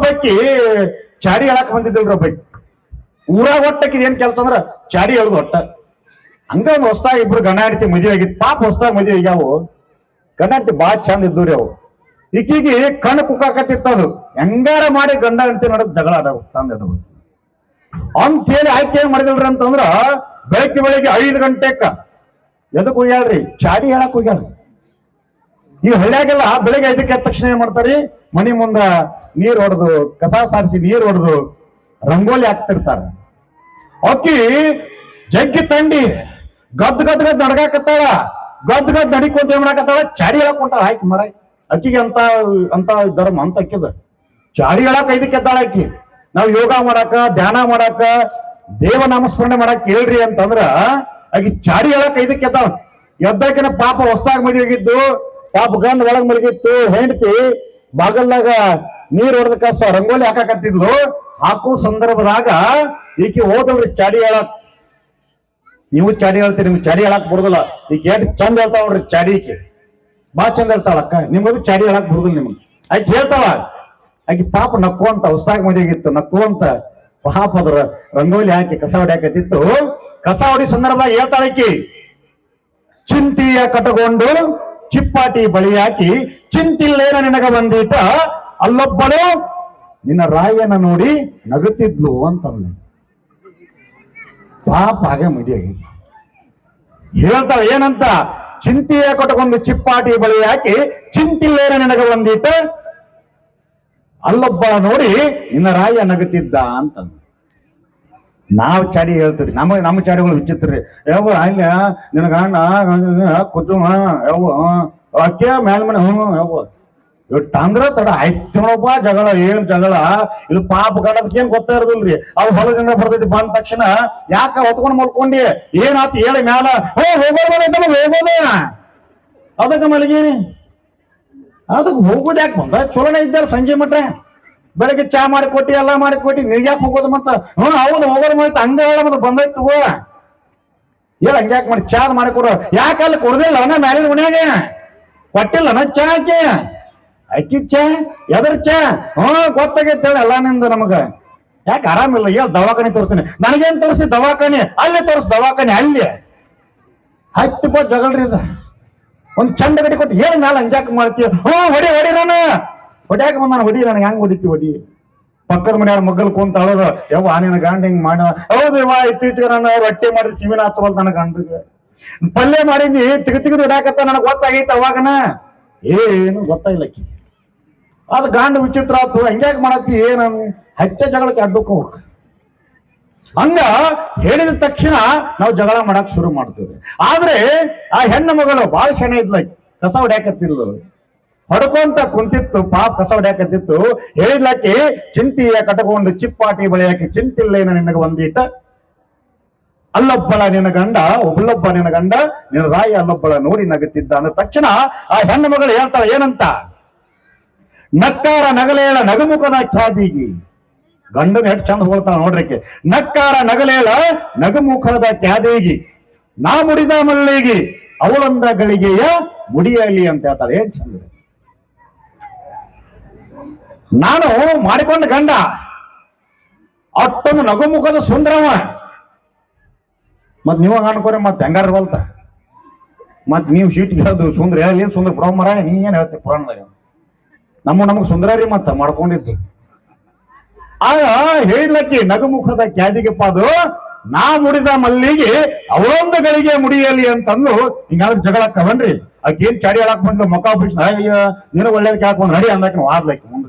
ಒಬ್ಬಾಕಿ ಚಾಡಿ ಹೇಳಕ್ ಬಂದಿದ್ದಲ್ರಿ ಒಬ್ಬಾಕಿ ಊರಾಗ ಒಟ್ಟಕ್ಕಿದ ಏನ್ ಕೆಲಸ ಅಂದ್ರ ಚಾಡಿ ಹೇಳುದು ಒಟ್ಟ ಹಂಗ ಒಂದ್ ಹೊಸ್ತಾಗ ಇಬ್ರು ಗಂಡ ಹೆಂಡತಿ ಮದುವೆ ಆಗಿತ್ತು ಪಾಪ ಹೊಸ್ತಾಗ ಮದುವೆ ಆಗ್ಯಾವು ಗಂಡ ಹೆಂಡತಿ ಬಾಳ ಚಂದ ಇದ್ದು ರೀ ಅವು ಈಕಿಗೆ ಕಣ್ಣು ಕುಕ್ಕಾಕತ್ತಿತ್ತದು ಹೆಂಗಾರ ಮಾಡಿ ಗಂಡ ಹೆಂಡತಿ ನೋಡಕ್ ಜಗಳ ಆಡವು ತಂದವು ಅಂತೇಳಿ ಆಯ್ಕೆ ಏನ್ ಮಾಡಿದಲ್ರಿ ಅಂತಂದ್ರ ಬೆಳಗ್ಗೆ 5 ಗಂಟೆಕ್ಕ ಎದಕ್ ಹೋಗ್ಯಾಳ್ರಿ ಚಾಡಿ ಹೇಳಕ್ ಹೋಗ್ಯಾಳ್ರಿ ಈ ಹಳ್ಳಿಯಾಗೆಲ್ಲ ಬೆಳಗ್ಗೆ 5ಕ್ಕೆ ಎದ್ದ ತಕ್ಷಣ ಏನ್ ಮಾಡ್ತಾರಿ ಮನಿ ಮುಂದ ನೀರ್ ಹೊಡೆದು ಕಸ ಸಾರಿಸಿ ನೀರ್ ಹೊಡೆದು ರಂಗೋಲಿ ಹಾಕ್ತಿರ್ತಾರ ಅಕ್ಕಿ ಜಗ್ಗಿ ತಂಡಿ ಗದ್ ನಡ್ಗಾಕತ್ತಾಳ ಗದ್ ನಡಿಕೊಂತ ಏನ್ ಮಾಡಾಕತ್ತಾಳ ಚಾಡಿ ಹೇಳಕ್ ಹೊಂಟಾಳ ಆಯ್ಕೆ ಮರ ಅಕ್ಕಿಗೆ ಅಂತ ಧರ್ಮ ಅಂತ ಅಕ್ಕಿದ ಚಾಡಿ ಹೇಳಕ್ 5ಕ್ಕೆ ಎದ್ದಾಳ ಅಕ್ಕಿ ನಾವ್ ಯೋಗ ಮಾಡಾಕ ಧ್ಯಾನ ಮಾಡಾಕ ದೇವ ನಾಮಸ್ಮರಣೆ ಮಾಡಾಕ ಹೇಳ್ರಿ ಅಂತಂದ್ರ ಆಕಿ ಚಾಡಿ ಹೇಳಕ್ 5ಕ್ಕೆ ಎದ್ದಾಳ ಎದ್ದಾಕಿನ ಪಾಪ ಹೊಸ್ತಾಗ ಮದುವೆಗಿದ್ದು ಪಾಪ ಗಂಡ ಒಳಗ್ ಮಲಗಿತ್ತು ಹೆಂಡತಿ ಬಾಗಲ್ದಾಗ ನೀರ್ ಹೊಡೆದ ಕಸ ರಂಗೋಲಿ ಹಾಕಾಕತ್ತಿದ್ಲು ಹಾಕೋ ಸಂದರ್ಭದಾಗ ಈಕಿ ಹೋದವ್ರಿ ಚಾಡಿ ಹೇಳಕ್ ನೀವು ಚಾಡಿ ಹೇಳ್ತೀರಿ ನಿಮ್ಗೆ ಚಾಡಿ ಹೇಳಕ್ ಬರುದಿಲ್ಲ ಈಗ ಎಷ್ಟು ಚಂದ ಹೇಳ್ತಾವ ನೋಡ್ರಿ ಚಾಡಿ ಈಕಿ ಬಾ ಚಂದ ಹೇಳ್ತಾಳ ಅಕ್ಕ ನಿಮ್ಮದು ಚಾಡಿ ಹೇಳಕ್ ಬರುದಿಲ್ಲ ನಿಮ್ಗೆ ಆಕಿ ಹೇಳ್ತಾಳ ಆಕಿ ಪಾಪ ನಕ್ಕುವಂತ ಹೊಸ್ತಾಗ ಮದುವೆಗಿತ್ತು ನಕ್ಕುವಂತ ಪಾಪ ಅದ್ರ ರಂಗೋಲಿ ಹಾಕಿ ಕಸ ಹೊಡ್ಯಾಕತ್ತಿತ್ತು ಕಸ ಹೊಡಿ ಸಂದರ್ಭದಾಗ ಹೇಳ್ತಾಳ ಆಕಿ ಚಿಂತಿಯ ಕಟಗೊಂಡು ಚಿಪ್ಪಾಟಿ ಬಳಿ ಹಾಕಿ ಚಿಂತಿಲ್ಲೇನ ನಿನಗ ಬಂದೀತ ಅಲ್ಲೊಬ್ಬಳು ನಿನ್ನ ರಾಯನ ನೋಡಿ ನಗುತ್ತಿದ್ಲು ಅಂತಂದ ಪಾಪ ಹಾಗೆ ಮದುವೆ ಹೇಳ್ತಾಳ ಏನಂತ ಚಿಂತೆಯ ಕಟಗೊಂಡು ಚಿಪ್ಪಾಟಿ ಬಳಿ ಹಾಕಿ ಚಿಂತಿಲ್ಲೇನ ನಿನಗ ಬಂದೀತ ಅಲ್ಲೊಬ್ಬಳ ನೋಡಿ ನಿನ್ನ ರಾಯ ನಗುತ್ತಿದ್ದ ಅಂತಂದ ನಾವ್ ಚಾಡಿ ಹೇಳ್ತೀರಿ ನಮ್ಮ ಚಾಡಿಗಳು ವಿಚಿತ್ರಿ ಯಾವ ಹಂಗ ನಿನ್ನ ಗಂಡ ಕುಟುಂಬ ಯಾವ ಅಕ್ಕಿ ಮೇಲ್ಮನೆ ಯಾವ ಇಟ್ಟು ಅಂದ್ರ ತಡ ಆಯ್ತಪ್ಪ ಜಗಳ ಏನ್ ಜಗಳ ಇದು ಪಾಪ ಗಂಡದಕ್ಕೇನ್ ಗೊತ್ತಾ ಇರೋದಿಲ್ರಿ ಅವ್ ಹೊಲದಿಂದ ಬರ್ತೈತಿ ಬಂದ ತಕ್ಷಣ ಯಾಕ ಹೊತ್ಕೊಂಡ್ ಮಲ್ಕೊಂಡಿ ಏನಾಯ್ತು ಹೇಳಿ ಮ್ಯಾಲ ಹೋಗೋದ ಅದಕ್ಕೆ ಮಲಗೀನಿ ಅದಕ್ಕೆ ಹೋಗೋದು ಯಾಕೆ ಬಂದ ಚಲೋನೆ ಇದ್ದಾರ ಸಂಜೆ ಮಟ್ಟ ಬೆಳಗ್ಗೆ ಚಾ ಮಾಡಿಕೊಟ್ಟಿ ಎಲ್ಲ ಮಾಡಿಕೊಟ್ಟಿ ನೀರ್ಯಾಕೆ ಹೋಗೋದು ಮತ್ತ ಹೌದು ಹೋಗೋದು ಮತ್ತೆ ಹಂಗ ಹೇಳ ಮತ್ತೆ ಬಂದೈತು ಹೇಳ ಹಂಗ್ಯಾಕೆ ಮಾಡಿ ಚಾ ಮಾಡಿಕೊಡು ಯಾಕೆ ಅಲ್ಲಿ ಕೊಡದಿಲ್ಲ ಅವನ ಮ್ಯಾಲಿನ ಮನ್ಯಾಗ ಕೊಟ್ಟಿಲ್ಲ ನ ಚಾ ಹಾಕಿ ಅಕ್ಕಿ ಚಾ ಎದ್ರ ಚಾ ಗೊತ್ತಾಗೈತೆ ಹೇಳಿ ಎಲ್ಲ ನಿಂದು ನಮಗ ಯಾಕೆ ಆರಾಮಿಲ್ಲ ಹೇಳ ದವಾಖಾನೆ ತೋರಿಸ್ತೀನಿ ನನಗೇನ್ ತೋರಿಸಿ ದವಾಖಾನೆ ಅಲ್ಲೇ ತೋರಿಸ್ ದವಾಖಾನೆ ಅಲ್ಲಿ ಹತ್ತು ಜಗಳ್ರಿ ಇದು ಒಂದ್ ಚಂದ ಗಡಿ ಕೊಟ್ಟು ಏನ್ ಮ್ಯಾಲ ಹಂಗ್ಯಾಕೆ ಮಾಡ್ತೀವಿ ಹೊಡಿ ನಾನು ಹೊಡ್ಯಾಕ ಬಂದಾನ ಹೊಡಿ ನನಗೆ ಹೆಂಗ್ ಹೊಡಿತಿ ಹೊಡಿ ಪಕ್ಕದ ಮನೆಯವ್ರ ಮಗ್ಗಲ್ ಕುಂತ ಅಳೋದು ಯಾವ ನಿನ್ನ ಗಂಡ ಹಿಂಗ್ ಮಾಡ ಹೌದು ಇವ ಇತ್ತೀಚೆಗೆ ನಾನು ರೊಟ್ಟಿ ಮಾಡಿದ್ ಸಿವಿನ ಹತ್ತವಲ್ ನನ್ನ ಗಂಡಗೆ ಪಲ್ಯ ಮಾಡಿದ್ನಿ ತೆಗೆದು ಹೊಡ್ಯಾಕತ್ತ ನನಗೆ ಗೊತ್ತಾಗೈತೆ ಅವಾಗನ ಏನು ಗೊತ್ತಾಗಿಲ್ಲಕ್ಕಿ ಅದು ಗಾಂಡ ವಿಚಿತ್ರ ಆತು ಹಂಗ್ಯಾಕೆ ಮಾಡತ್ತಿ ಏನ ಹತ್ಯೆ ಜಗಳಕ್ಕೆ ಅಡ್ಡಕ್ಕೆ ಹೋಗ ಹಂಗ ಹೇಳಿದ ತಕ್ಷಣ ನಾವು ಜಗಳ ಮಾಡಕ್ ಶುರು ಮಾಡ್ತೀವಿ ಆದ್ರೆ ಆ ಹೆಣ್ಣು ಮಗಳು ಬಾಳ ಶೆಣೆ ಇದ್ಲ ಕಸ ಹೊಡ್ಯಾಕತ್ತಿಲ್ಲ ಹೊಡ್ಕೊಂತ ಕುಂತಿತ್ತು ಪಾಪ ಕಸ ಹೊಡ್ಯಾಕತ್ತಿತ್ತು ಹೇಳಿದ್ಲಾಕಿ ಚಿಂತಿಯ ಕಟಕೊಂಡು ಚಿಪ್ಪಾಟಿ ಬಳಿ ಹಾಕಿ ಚಿಂತಿಲ್ಲೇನ ನಿನಗೆ ಒಂದೀಟ ಅಲ್ಲೊಬ್ಬಳ ನಿನ್ನ ಗಂಡ ಒಬ್ಬಳೊಬ್ಬ ನಿನ್ನ ಗಂಡ ನಿನ್ನ ರಾಯ ಅಲ್ಲೊಬ್ಬಳ ನೋಡಿ ನಗುತ್ತಿದ್ದ ಅಂದ ತಕ್ಷಣ ಆ ಹೆಣ್ಣು ಮಗಳು ಹೇಳ್ತಾಳೆ ಏನಂತ ನಕ್ಕಾರ ನಗಲೇಳ ನಗುಮುಖದ ಖ್ಯಾದಿಗಿ ಗಂಡನ ಎಷ್ಟು ಚಂದ ಹೋಗ್ತಾಳ ನೋಡ್ರಿಕೆ ನಕ್ಕಾರ ನಗಲೇಳ ನಗುಮುಖದ ಖ್ಯಾದಿಗಿ ನಾ ಮುಡಿದ ಮಲ್ಲಿಗೆ ಅವಳೊಂದ ಗಳಿಗೆಯ ಮುಡಿಯಲಿ ಅಂತ ಹೇಳ್ತಾಳೆ ಏನ್ ಚಂದ ನಾನು ಮಾಡಿಕೊಂಡ ಗಂಡ ಅಷ್ಟೊಂದು ನಗುಮುಖದ ಸುಂದರವ ಮತ್ ನೀವಾಗ ಅನ್ಕೋರಿ ಮತ್ ಹೆಂಗಾರ ಬಲ್ತ ಮತ್ ನೀವು ಶೀಟ್ಗೆ ಹೇಳೋದು ಸುಂದರ ಏನ್ ಸುಂದರ ಪುರಾಣ ನೀ ಏನ್ ಹೇಳ್ತೀವಿ ಪುರಾಣದಾಗ ನಮಗ್ ಸುಂದರ ರೀ ಮತ್ತ ಮಾಡ್ಕೊಂಡಿದ್ದು ಆಗ ಹೇಳಿದ್ಲಕ್ಕಿ ನಗುಮುಖದ ಖ್ಯಾತಿಗೆಪ್ಪ ಅದು ನಾ ಮುಡಿದ ಮಲ್ಲಿಗೆ ಅವಳೊಂದು ಗಳಿಗೆ ಮುಡಿಯಲಿ ಅಂತಂದು ಹಿಂಗಾದ್ರೆ ಜಗಳಕ್ಕ ಬನ್ರಿ ಆಕೇನ್ ಚಾಡಿ ಹೇಳಕ್ ಬಂದ್ಲು ಮುಖ ಬಿಟ್ಟು ನಿನಗೆ ಒಳ್ಳೇದಕ್ಕೆ ಹಾಕೊಂಡ್ ನಡಿ ಅಂದಾಕ ಆದ್ಲಕ್ಕಿ ಮುಂದೆ